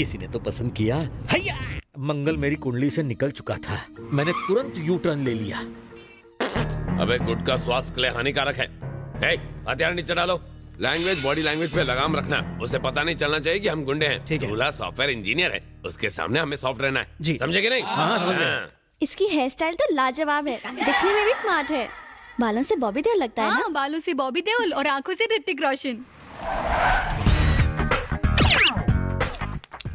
किसी ने तो पसंद किया। हैया! मंगल मेरी कुंडली से निकल चुका था। मैंने तुरंत यू टर्न ले लिया। अबे गुटखा स्वास्थ्य के लिए हानिकारक है। हथियार नीचे डालो। लैंग्वेज बॉडी लैंग्वेज पे लगाम रखना। उसे पता नहीं चलना चाहिए कि हम गुंडे हैं। ठीक है। दूल्हा सॉफ्टवेयर इंजीनियर है, उसके सामने हमें सॉफ्ट रहना है। जी। समझे कि नहीं? हाँ, समझ गए। इसकी हेयर स्टाइल तो लाजवाब है, दिखने में भी स्मार्ट है। बालों से बॉबी देओल लगता है ना? हाँ, बालों से बॉबी देओल और आंखों से ऋतिक रोशन।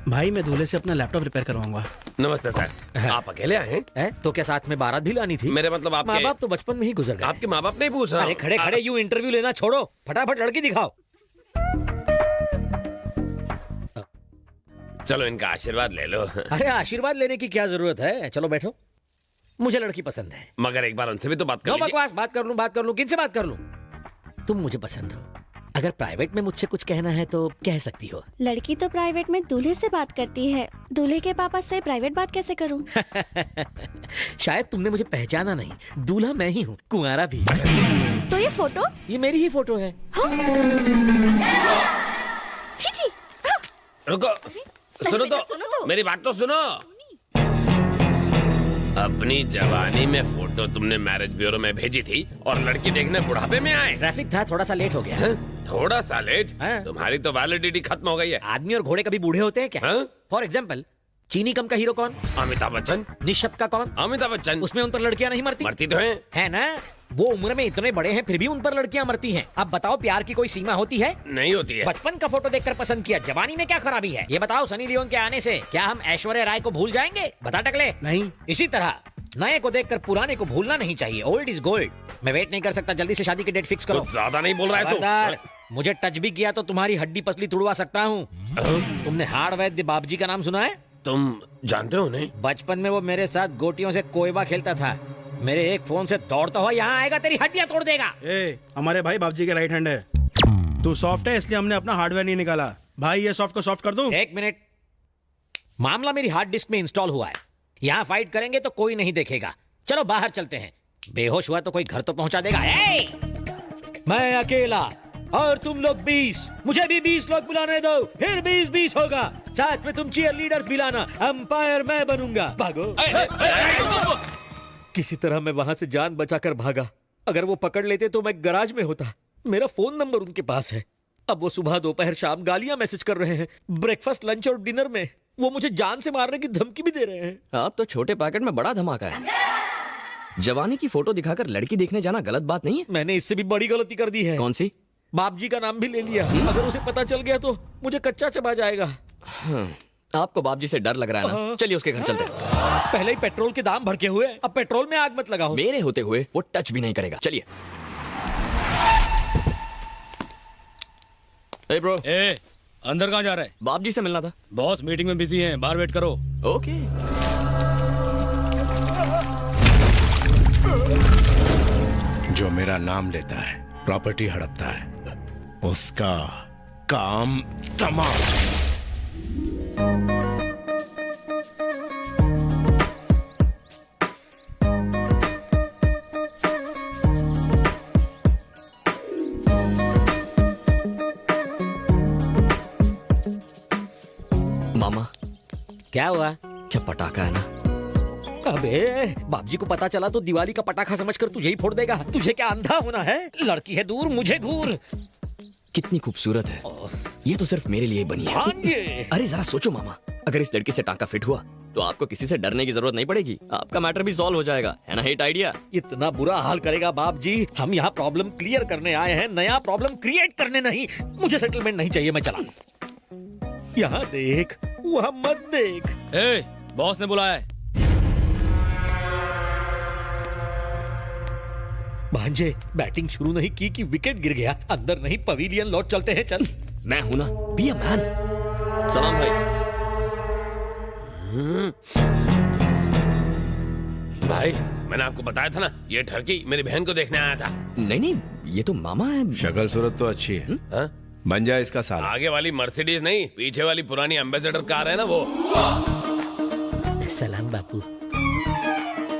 भाई मैं दूल्हे से अपना लैपटॉप रिपेयर करवाऊंगा। नमस्ते सर, आप अकेले आए हैं? तो क्या साथ में बारात भी लानी थी? मेरे मतलब माँ आपके बाप तो बचपन में ही गुजर गए। आपके माँ बाप नहीं पूछ रहा अरे हूँ। खड़े खड़े यूं इंटरव्यू लेना छोड़ो, फटाफट लड़की दिखाओ। चलो इनका आशीर्वाद ले लो। अरे आशीर्वाद लेने की क्या जरूरत है, चलो बैठो। मुझे लड़की पसंद है। मगर एक बार उनसे भी तो बात कर नो लीजिए। बकवास, बात कर लूं, किनसे बात कर लूं? तुम मुझे पसंद हो। अगर प्राइवेट में मुझसे कुछ कहना है तो कह सकती हो। लड़की तो प्राइवेट में दूल्हे से बात करती है, दूल्हे के पापा से प्राइवेट बात कैसे करूं? शायद तुमने मुझे पहचाना नहीं, दूल्हा मैं ही हूँ, कुंवारा भी। तो ये फोटो? ये मेरी ही फोटो है। छी छी। रुको, सुनो तो, मेरी बात तो सुनो। अपनी जवानी में फोटो तुमने मैरिज ब्यूरो में भेजी थी और लड़की देखने बुढ़ापे में आए। ट्रैफिक था, थोड़ा सा लेट हो गया। थोड़ा सा लेट? हाँ। तुम्हारी तो वैलिडिटी खत्म हो गई है। आदमी और घोड़े कभी बूढ़े होते हैं क्या? हाँ? फॉर एग्जाम्पल, चीनी कम का हीरो कौन? अमिताभ बच्चन। निशब्द का कौन? अमिताभ बच्चन। उसमें उन पर लड़कियां नहीं मरती? मरती तो हैं। है ना? वो उम्र में इतने बड़े हैं फिर भी उन पर लड़कियां मरती हैं। अब बताओ, प्यार की कोई सीमा होती है? नहीं होती है। बचपन का फोटो देखकर पसंद किया, जवानी में क्या खराबी है? ये बताओ, सनी लियोन के आने से क्या हम ऐश्वर्या राय को भूल जाएंगे? बता टकले। नहीं। इसी तरह नए को देखकर पुराने को भूलना नहीं चाहिए। Old is gold. मैं वेट नहीं कर सकता, जल्दी से शादी की डेट फिक्स करो। कुछ ज्यादा नहीं बोल रहा है खबरदार, तू। मुझे टच भी किया तो तुम्हारी हड्डी पसली तुड़वा सकता हूँ। तुमने हाड़ वैद्य बाबजी का नाम सुना है? तुम जानते हो नहीं? बचपन में वो मेरे साथ गोटियों से कोयबा खेलता था। मेरे एक फोन से दौड़ता हुआ यहाँ आएगा, तेरी हड्डियां तोड़ देगा। हमारे भाई बाबूजी के राइट हैंड है। तू सॉफ्ट है इसलिए हमने अपना हार्डवेयर नहीं निकाला। भाई ये सॉफ्ट को सॉफ्ट कर दूं? एक मिनट, मामला मेरी हार्ड डिस्क में इंस्टॉल हुआ है। यहाँ फाइट करेंगे तो कोई नहीं देखेगा। चलो बाहर चलते हैं। बेहोश हुआ तो कोई घर तो पहुंचा देगा। मैं अकेला और तुम लोग 20, मुझे भी 20 लोग बुलाने दो, फिर 20-20 होगा। साथ में तुम चीयर लीडर्स भी लाना, अंपायर मैं बनूंगा। भागो। किसी तरह मैं वहां से जान बचाकर भागा। अगर वो पकड़ लेते तो मैं गराज में होता। मेरा फोन नंबर उनके पास है। अब वो सुबह दोपहर शाम गालियां मैसेज कर रहे हैं। ब्रेकफास्ट लंच और डिनर में वो मुझे जान से मारने की धमकी भी दे रहे हैं। आप तो छोटे पैकेट में बड़ा धमाका है। जवानी की फोटो दिखाकर लड़की देखने जाना गलत बात नहीं है? मैंने इससे भी बड़ी गलती कर दी है। कौन सी? बाप जी का नाम भी ले लिया। अगर उसे पता चल गया तो मुझे कच्चा चबा जाएगा। आपको बाप जी से डर लग रहा है ना? चलिए उसके घर चलते हैं। पहले ही पेट्रोल के दाम भड़के हुए, अब पेट्रोल में आग मत लगाओ। मेरे होते हुए वो टच भी नहीं करेगा। चलिए। ए ब्रो, अंदर कहाँ जा रहा है? बाप जी से मिलना था। बॉस मीटिंग में बिजी हैं, बाहर वेट करो। ओके। जो मेरा नाम लेता है, प्रॉपर्टी हड़पता है, उसका काम तमाम। मामा, क्या हुआ? क्या पटाखा है ना? अबे बाबजी को पता चला तो दिवाली का पटाखा समझकर तुझे ही फोड़ देगा। तुझे क्या अंधा होना है? लड़की है दूर, मुझे घूर। कितनी खूबसूरत है। ये तो सिर्फ मेरे लिए ही बनी है। हाँ जी। अरे जरा सोचो मामा, अगर इस लड़की से टांका फिट हुआ तो आपको किसी से डरने की जरूरत नहीं पड़ेगी। आपका मैटर भी सॉल्व हो जाएगा, है ना? Hit idea. इतना बुरा हाल करेगा बाप जी? हम यहाँ प्रॉब्लम क्लियर करने आए हैं, नया प्रॉब्लम क्रिएट करने नहीं। मुझे सेटलमेंट नहीं चाहिए, मैं चला। यहाँ देख, वहाँ मत देख। बॉस ने बुलाया है। भांजे, बैटिंग शुरू नहीं की कि विकेट गिर गया। अंदर नहीं, पवेलियन लौट चलते हैं। चल। मैं हूं ना, बी अ मैन। सलाम भाई। भाई मैंने आपको बताया था ना, ये ठरकी मेरी बहन को देखने आया था। नहीं नहीं, ये तो मामा है। शक्ल सूरत तो अच्छी है। हाँ? बन जाए इसका साला। आगे वाली मर्सिडीज नहीं, पीछे वाली पुरानी एम्बेसडर कार है ना वो। सलाम बापू।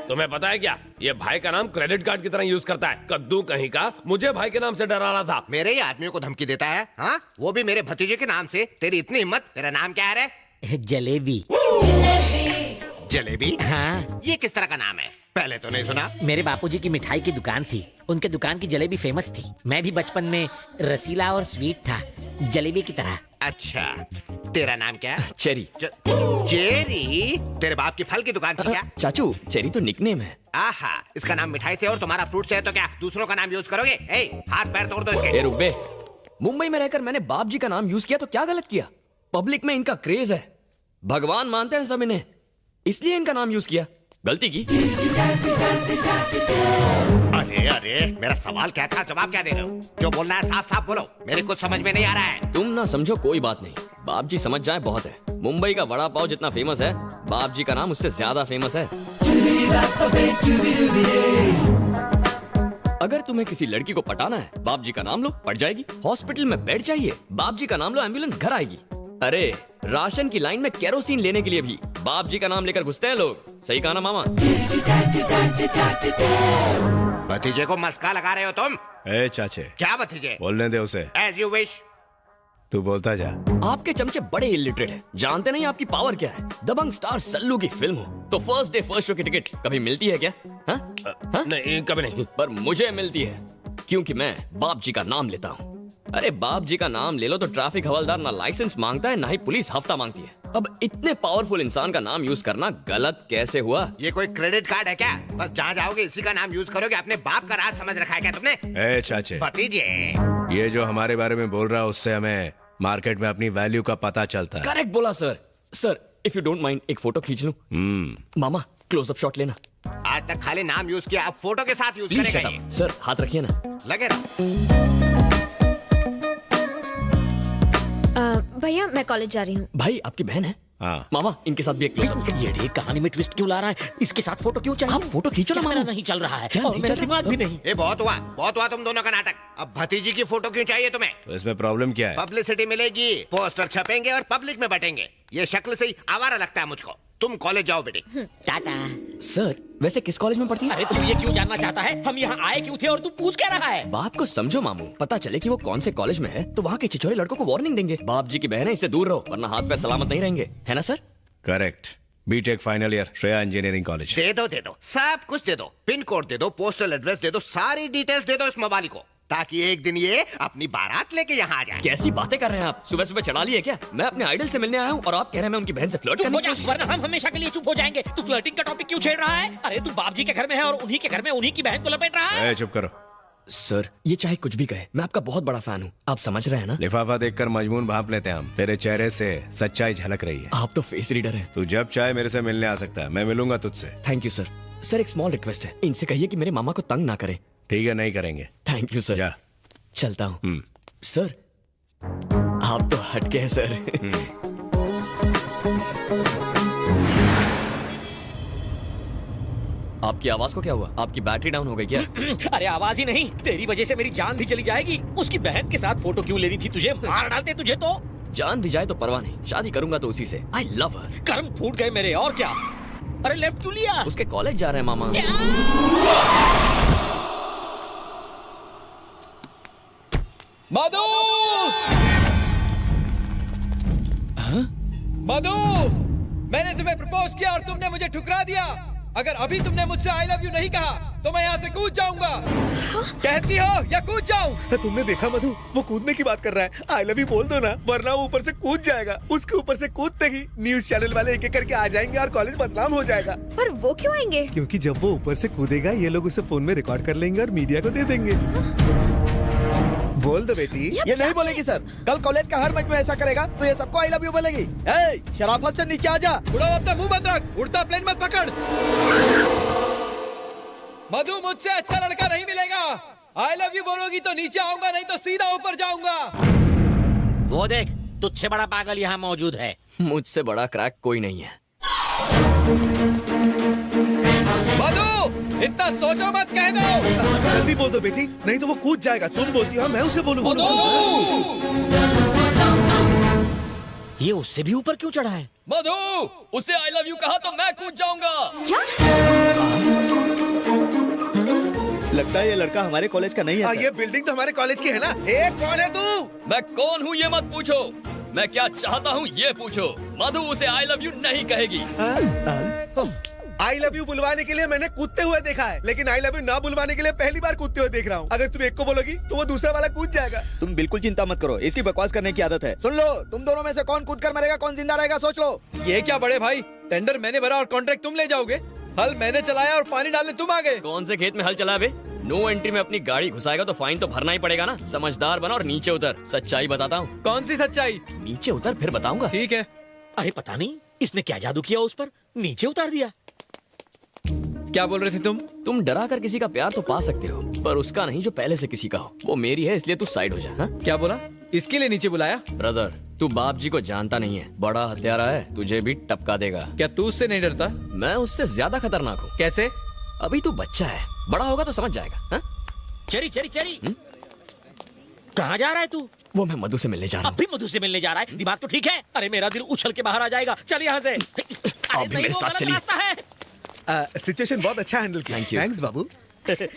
तुम्हें पता है क्या, ये भाई का नाम क्रेडिट कार्ड की तरह यूज करता है। कद्दू कहीं का मुझे भाई के नाम से डरा रहा था। मेरे ही आदमियों को धमकी देता है। हाँ, वो भी मेरे भतीजे के नाम से। तेरी इतनी हिम्मत? तेरा नाम क्या है रे? जलेबी। जलेबी? हाँ, ये किस तरह का नाम है? पहले तो नहीं सुना। मेरे बापूजी की मिठाई की दुकान थी, उनके दुकान की जलेबी फेमस थी। मैं भी बचपन में रसीला और स्वीट था, जलेबी की तरह। अच्छा, तेरा नाम क्या है? चेरी। चेरी? तेरे बाप की फल की दुकान थी क्या? चाचू, चेरी तो निकनेम है। आहा, इसका नाम मिठाई से और तुम्हारा फ्रूट से है तो क्या दूसरों का नाम यूज करोगे? ए, हाथ पैर तोड़ दो इसके। ए रुक बे, मुंबई में रहकर मैंने बाप जी का नाम यूज किया तो क्या गलत किया? पब्लिक में इनका क्रेज है, भगवान मानते हैं सब इन्हें, इसलिए इनका नाम यूज किया। गलती की। अरे अरे, मेरा सवाल क्या था, जवाब क्या दे रहे हो? जो बोलना है साफ साफ बोलो, मेरे कुछ समझ में नहीं आ रहा है। तुम ना समझो कोई बात नहीं, बाप जी समझ जाए बहुत है। मुंबई का वड़ा पाव जितना फेमस है, बाप जी का नाम उससे ज्यादा फेमस है। अगर तुम्हें किसी लड़की को पटाना है, बाप जी का नाम लो, पट जाएगी। हॉस्पिटल में बेड चाहिए, बाप जी का नाम लो, एम्बुलेंस घर आएगी। अरे राशन की लाइन में केरोसिन लेने के लिए भी बाप जी का नाम लेकर घुसते हैं लोग। सही कहा ना मामा? भतीजे को मस्का लगा रहे हो तुम? ए चाचे, क्या भतीजे? बोलने दे उसे। As you wish. तू बोलता जा। आपके चमचे बड़े इलिटरेट हैं, जानते नहीं आपकी पावर क्या है। दबंग स्टार सल्लू की फिल्म हो तो फर्स्ट डे फर्स्ट शो की टिकट कभी मिलती है क्या? नहीं, कभी नहीं। पर मुझे मिलती है, क्योंकि मैं बाप जी का नाम लेता हूँ। अरे बाप जी का नाम ले लो तो ट्रैफिक हवलदार ना लाइसेंस मांगता है, ना ही पुलिस हफ्ता मांगती है। अब इतने पावरफुल इंसान का नाम यूज करना गलत कैसे हुआ? ये कोई क्रेडिट कार्ड है क्या? बस जहाँ जाओगे इसी का नाम यूज करोगे? अपने बाप का राज समझ रखा है क्या तुमने? ए चाचे, भतीजे, ये जो हमारे बारे में बोल रहा है उससे हमें मार्केट में अपनी वैल्यू का पता चलता है। करेक्ट बोला sir. Sir if you don't mind एक फोटो खींच लूं? मामा क्लोजअप शॉट लेना। आज तक खाली नाम यूज किया, अब फोटो के साथ यूज प्लीज करेगा शट ये। अप। सर हाथ रखिए ना। लगे रहो। भैया मैं कॉलेज जा रही हूँ। भाई आपकी बहन है? हाँ। मामा इनके साथ भी एक क्लोजअप। ये कहानी में ट्विस्ट क्यों ला रहा है? इसके साथ फोटो क्यों चाहिए? आप फोटो खींचो ना कैमरा मामा। नहीं चल रहा है क्या और नहीं मेरा चल रहा? दिमाग भी नहीं। ये बहुत हुआ तुम दोनों का नाटक। अब भतीजी की फोटो क्यों चाहिए तुम्हें? तो इसमें प्रॉब्लम क्या है? पब्लिसिटी मिलेगी, पोस्टर छपेंगे और पब्लिक में बटेंगे। ये शक्ल से ही आवारा लगता है मुझको। तुम कॉलेज जाओ बेटी। टाटा। सर वैसे किस कॉलेज में पढ़ती है? अरे तू ये क्यों जानना चाहता है? हम यहाँ आए क्यों थे और तू पूछ क्या रहा है? बात को समझो मामू, पता चले कि वो कौन से कॉलेज में है तो वहाँ के छिछोरे लड़कों को वार्निंग देंगे। बाप जी की बहन है, इससे दूर रहो वरना हाथ पैर सलामत नहीं रहेंगे, है ना sir? Correct. BTech final year, Shreya engineering college. दे दो सब कुछ दे दो। पिन कोड दे दो, पोस्टल एड्रेस दे दो, सारी डिटेल्स दे दो इस मवाली को, ताकि एक दिन ये अपनी बारात लेके यहाँ आ जाए। कैसी बातें कर रहे हैं आप? सुबह सुबह चढ़ा लिए क्या? मैं अपने आइडल से मिलने आया हूँ और आप कह रहे हैं मैं उनकी बहन से फ्लर्ट चुप करने हो की जा, कोशिश- वरना हम हमेशा के लिए चुप हो जाएंगे। तू फ्लर्टिंग का टॉपिक क्यों छेड़ रहा है? अरे तू बाप जी के घर में है और उन्हीं के घर में उन्हीं की बहन को लपेट रहा है। चुप करो। सर ये चाहे कुछ भी कहे, मैं आपका बहुत बड़ा फैन हूँ, आप समझ रहे हैं ना? लिफाफा देखकर मजमून भांप लेते हैं हम। तेरे चेहरे से सच्चाई झलक रही है। आप तो फेस रीडर हैं। तू जब चाहे मेरे से मिलने आ सकता है, मैं मिलूंगा तुझसे। Thank you sir. सर एक स्मॉल रिक्वेस्ट है, इनसे कहिए कि मेरे मामा को तंग ना करें। ठीक है, नहीं करेंगे। Thank you sir. जा। चलता हूँ। सर आप तो हटके हैं सर। आपकी आवाज को क्या हुआ? आपकी बैटरी डाउन हो गई क्या? अरे आवाज ही नहीं, तेरी वजह से मेरी जान भी चली जाएगी। उसकी बहन के साथ फोटो क्यों लेनी थी तुझे? मार डालते तुझे तो। जान भी जाए तो परवाह नहीं, शादी करूंगा तो उसी से। आई लव हर। कर्म फूट गए मेरे, और क्या। अरे लेफ्ट क्यों लिया? उसके कॉलेज जा रहे हैं मामा। मधु! मधु! मैंने तुम्हें प्रपोज किया और तुमने मुझे ठुकरा दिया। अगर अभी तुमने मुझसे आई लव यू नहीं कहा तो मैं यहाँ से कूद जाऊंगा। कहती हो या कूद जाऊं? तुमने देखा मधु, वो कूदने की बात कर रहा है। आई लव यू बोल दो ना, वरना वो ऊपर से कूद जाएगा। उसके ऊपर से कूदते ही न्यूज चैनल वाले एक एक करके आ जाएंगे और कॉलेज बदनाम हो जाएगा। पर वो क्यों आएंगे? क्योंकि जब वो ऊपर से कूदेगा ये लोग उसे फोन में रिकॉर्ड कर लेंगे और मीडिया को दे देंगे। बोल दो बेटी। ये नहीं बोलेगी सर। कल कॉलेज का हर मैच में ऐसा करेगा तो ये सबको आई लव यू बोलेगी। ए, शराफत से नीचे आ जा। उड़ो अपना मुंह बंद रख, उड़ता प्लेन मत पकड़। मधु मुझसे अच्छा लड़का नहीं मिलेगा। आई लव यू बोलोगी तो नीचे आऊंगा, नहीं तो सीधा ऊपर जाऊंगा। वो देख, तुझसे बड़ा पागल यहाँ मौजूद है। मुझसे बड़ा क्रैक कोई नहीं है। मधु इतना सोचो मत, कह दो। जल्दी बोल दो बेटी, नहीं तो वो कूद जाएगा। तुम बोलती हो मैं उसे बोलूंगा। ये उससे भी ऊपर क्यों चढ़ा है? मधु उसे आई लव यू कहा तो मैं कूद जाऊंगा। लगता है ये लड़का हमारे कॉलेज का नहीं है। ये बिल्डिंग तो हमारे कॉलेज की है ना। ए, कौन है तू? मैं कौन हूँ ये मत पूछो, मैं क्या चाहता हूँ ये पूछो। मधु उसे आई लव यू नहीं कहेगी। आई लव यू बुलवाने के लिए मैंने कूदते हुए देखा है, लेकिन आई लव यू ना बुलवाने के लिए पहली बार कूदते हुए देख रहा हूँ। अगर तुम एक को बोलोगी तो वो दूसरा वाला कूद जाएगा। तुम बिल्कुल चिंता मत करो, इसकी बकवास करने की आदत है। सुन लो, तुम दोनों में से कौन कूद कर मरेगा, कौन जिंदा रहेगा, सोच लो। ये क्या बड़े भाई, टेंडर मैंने भरा और कॉन्ट्रैक्ट तुम ले जाओगे। हल मैंने चलाया और पानी डालने तुम आ गए। कौन से खेत में हल चला बे? नो एंट्री में अपनी गाड़ी घुसाएगा तो फाइन तो भरना ही पड़ेगा ना। समझदार बना और नीचे उतर। सच्चाई बताता हूँ। कौन सी सच्चाई? नीचे उतर फिर बताऊंगा। ठीक है। अरे पता नहीं इसने क्या जादू किया उस पर, नीचे उतार दिया। क्या बोल रहे थे तुम? तुम डरा कर किसी का प्यार तो पा सकते हो, पर उसका नहीं जो पहले से किसी का हो। वो मेरी है, इसलिए तू साइड हो जा। हाँ? क्या बोला? इसके लिए नीचे बुलाया? ब्रदर, तू बाप जी को जानता नहीं है। बड़ा हत्यारा है, तुझे भी टपका देगा। क्या तू उससे नहीं डरता? मैं उससे ज्यादा खतरनाक हूँ। कैसे? अभी तू बच्चा है, बड़ा होगा तो समझ जाएगा। हाँ? चेरी चेरी चेरी, कहाँ जा रहा है तू? वो मैं मधु से मिलने जा रहा हूँ। अभी मधु से मिलने जा रहा है? दिमाग तो ठीक है? अरे मेरा दिल उछल के बाहर आ जाएगा। चल यहाँ से। आप भी मेरे साथ चलिए। रास्ता है। सिचुएशन बहुत अच्छा हैंडल किया। Thank you. Thanks Babu.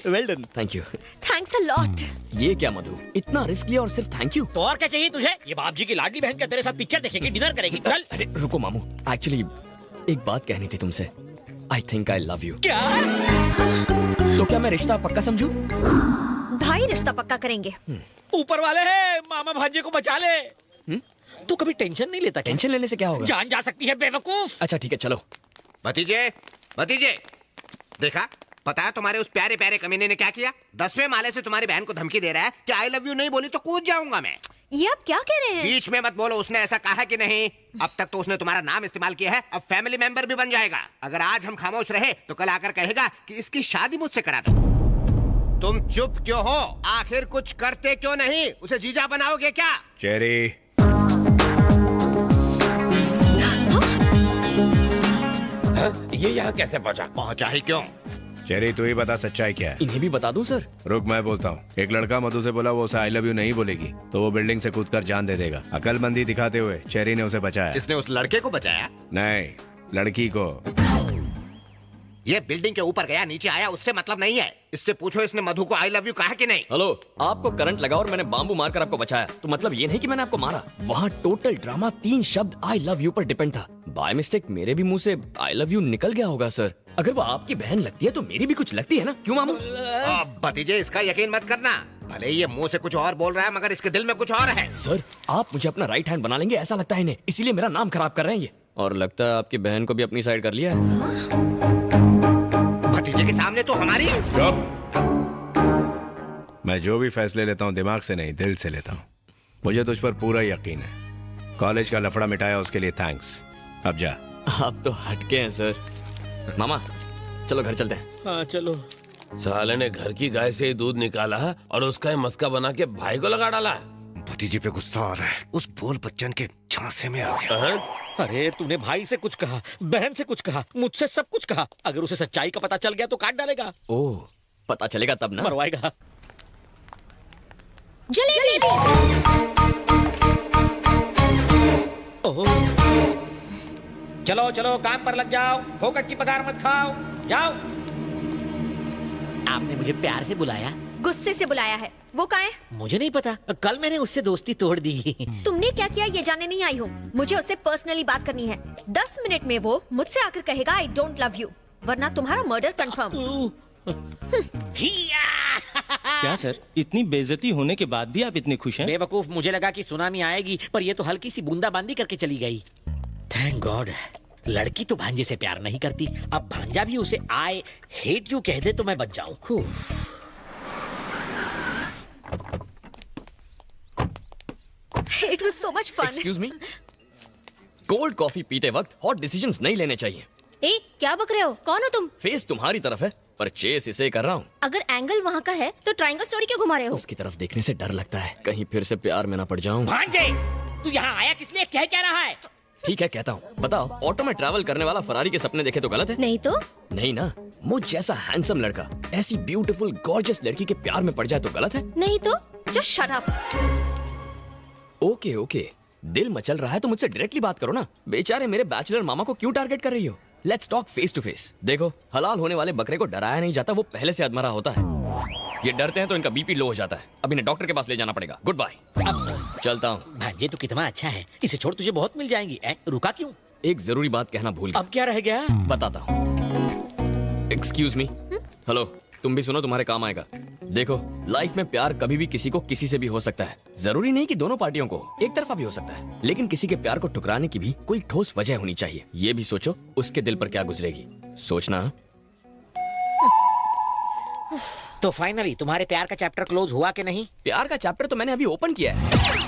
Well done. Thank you. Thanks a lot. ये क्या मधु, इतना रिस्क लिया और सिर्फ थैंक यू? तो और क्या चाहिए तुझे? ये बाप जी की लाडली बहन क्या तेरे साथ पिक्चर देखेगी, डिनर करेगी? चल। अरे रुको मामू, एक्चुअली एक बात कहनी थी तुमसे। I think I love you. क्या? तो क्या मैं रिश्ता पक्का समझूं? भाई रिश्ता पक्का करेंगे। ऊपर वाले हैं, मामा भांजे को बचा ले। तू कभी टेंशन नहीं लेता? टेंशन लेने से क्या होगा? जान जा सकती है बेवकूफ। अच्छा ठीक है, चलो। भतीजे, भतीजे, देखा? पता है तुम्हारे उस प्यारे प्यारे कमीने ने क्या किया? 10वें माले से तुम्हारी बहन को धमकी दे रहा है कि आई लव यू नहीं बोली तो कूद जाऊंगा मैं। ये आप क्या कह रहे हैं? बीच में मत बोलो, उसने ऐसा कहा कि नहीं? अब तक तो उसने तुम्हारा नाम इस्तेमाल किया है, अब फैमिली मेंबर भी बन जाएगा। अगर आज हम खामोश रहे तो कल आकर कहेगा कि इसकी शादी मुझसे करा दो। तुम चुप क्यों हो? आखिर कुछ करते क्यों नहीं? उसे जीजा बनाओगे क्या? चेरी, ये यहाँ कैसे पहुँचा? पहुंचा ही क्यों? चेरी तू ही बता सच्चाई क्या है। इन्हें भी बता दूं सर? रुक मैं बोलता हूँ। एक लड़का मधु से बोला वो उसे आई लव यू नहीं बोलेगी तो वो बिल्डिंग से कूदकर जान दे देगा। अकलमंदी दिखाते हुए चेरी ने उसे बचाया। इसने उस लड़के को बचाया? नहीं, लड़की को। ये बिल्डिंग के ऊपर गया नीचे आया उससे मतलब नहीं है। इससे पूछो इसने मधु को आई लव यू कहा कि नहीं। हेलो, आपको करंट लगा और मैंने बाम्बू मारकर आपको बचाया, तो मतलब ये नहीं कि मैंने आपको मारा। वहाँ टोटल ड्रामा 3 शब्द आई लव यू पर डिपेंड था। बाय मिस्टेक मेरे भी मुंह से आई लव यू निकल गया होगा सर। अगर वो आपकी बहन लगती है तो मेरी भी कुछ लगती है ना, क्यों मामू? भतीजे इसका यकीन मत करना। भले ये मुंह से कुछ और बोल रहा है मगर इसके दिल में कुछ और है। सर आप मुझे अपना राइट हैंड बना लेंगे ऐसा लगता है इन्हें, इसीलिए मेरा नाम खराब कर रहे हैं ये। और लगता है आपकी बहन को भी अपनी साइड कर लिया है। भतीजे के सामने तो हमारी। मैं जो भी फैसले लेता हूँ दिमाग से नहीं दिल से लेता हूँ। मुझे तुझ पर पूरा यकीन है। कॉलेज का लफड़ा मिटाया उसके लिए थैंक्स। अब जा। आप तो हटके हैं सर। मामा चलो घर चलते हैं। हाँ चलो। साले ने घर की गाय से ही दूध निकाला और उसका ही मस्का बना के भाई को लगा डाला। भतीजे पे गुस्सा आ रहा है, उस बोल बच्चन के झांसे में आ गया। अरे तूने भाई से कुछ कहा, बहन से कुछ कहा, मुझसे सब कुछ कहा। अगर उसे सच्चाई का पता चल गया तो काट डालेगा। ओह, पता चलेगा तब ना। मरवाएगा। जलेबी। ओह। चलो चलो काम पर लग जाओ, फोकट की पगार मत खाओ। जाओ। आपने मुझे प्यार से बुलाया? गुस्से से बुलाया है। वो कहाँ है? मुझे नहीं पता, कल मैंने उससे दोस्ती तोड़ दी। तुमने क्या किया ये जानने नहीं आई हूँ। मुझे उससे पर्सनली बात करनी है। 10 मिनट में वो मुझसे आकर कहेगा आई डोंट लव यू, वरना तुम्हारा मर्डर कंफर्म। क्या सर, इतनी बेइज्जती होने के बाद भी आप इतने खुश हैं? बेवकूफ, मुझे लगा कि सुनामी आएगी पर ये तो हल्की सी बूंदाबांदी करके चली गई। Thank God. लड़की तो भांजे से प्यार नहीं करती, अब भांजा भी उसे आई हेट यू कह दे तो मैं बच जाऊं। It was so much fun. Excuse me, cold coffee पीते वक्त हॉट डिसीजंस नहीं लेने चाहिए। ए, क्या बक रहे हो? कौन हो तुम? फेस तुम्हारी तरफ है पर चेस इसे कर रहा हूँ। अगर एंगल वहाँ का है तो ट्रायंगल स्टोरी क्यों घुमा रहे हो? उसकी तरफ देखने से डर लगता है, कहीं फिर से प्यार में ना पड़ जाऊं। भांजे, तू यहाँ आया किस लिए? कह क्या रहा है? ठीक है कहता हूँ। बताओ, ऑटो में ट्रैवल करने वाला फरारी के सपने देखे तो गलत है? नहीं तो? नहीं ना। मुझ जैसा हैंडसम लड़का ऐसी ब्यूटीफुल गॉर्जियस लड़की के प्यार में पड़ जाए तो गलत है? नहीं तो? Just shut up. Okay okay, दिल मचल रहा है तो मुझसे डायरेक्टली बात करो ना। बेचारे मेरे बैचलर मामा को क्यों टारगेट कर रही हो? Let's talk face to face. देखो, हलाल होने वाले बकरे को डराया नहीं जाता, वो पहले से अधमरा होता है। ये डरते हैं तो इनका बीपी लो हो जाता है। अब इन्हें डॉक्टर के पास ले जाना पड़ेगा। Goodbye. चलता हूँ। भांजे तो कितना अच्छा है, इसे छोड़ तुझे बहुत मिल जाएंगी। रुका क्यों? एक जरूरी बात कहना भूल गया। अब क्या रह गया? बताता हूँ। Excuse me. हेलो, तुम भी सुनो, तुम्हारे काम आएगा। देखो, लाइफ में प्यार कभी भी किसी को किसी से भी हो सकता है। जरूरी नहीं कि दोनों पार्टियों को, एक तरफा भी हो सकता है। लेकिन किसी के प्यार को ठुकराने की भी कोई ठोस वजह होनी चाहिए। ये भी सोचो उसके दिल पर क्या गुजरेगी। सोचना। तो फाइनली तुम्हारे प्यार का चैप्टर क्लोज हुआ कि नहीं? प्यार का चैप्टर तो मैंने अभी ओपन किया है।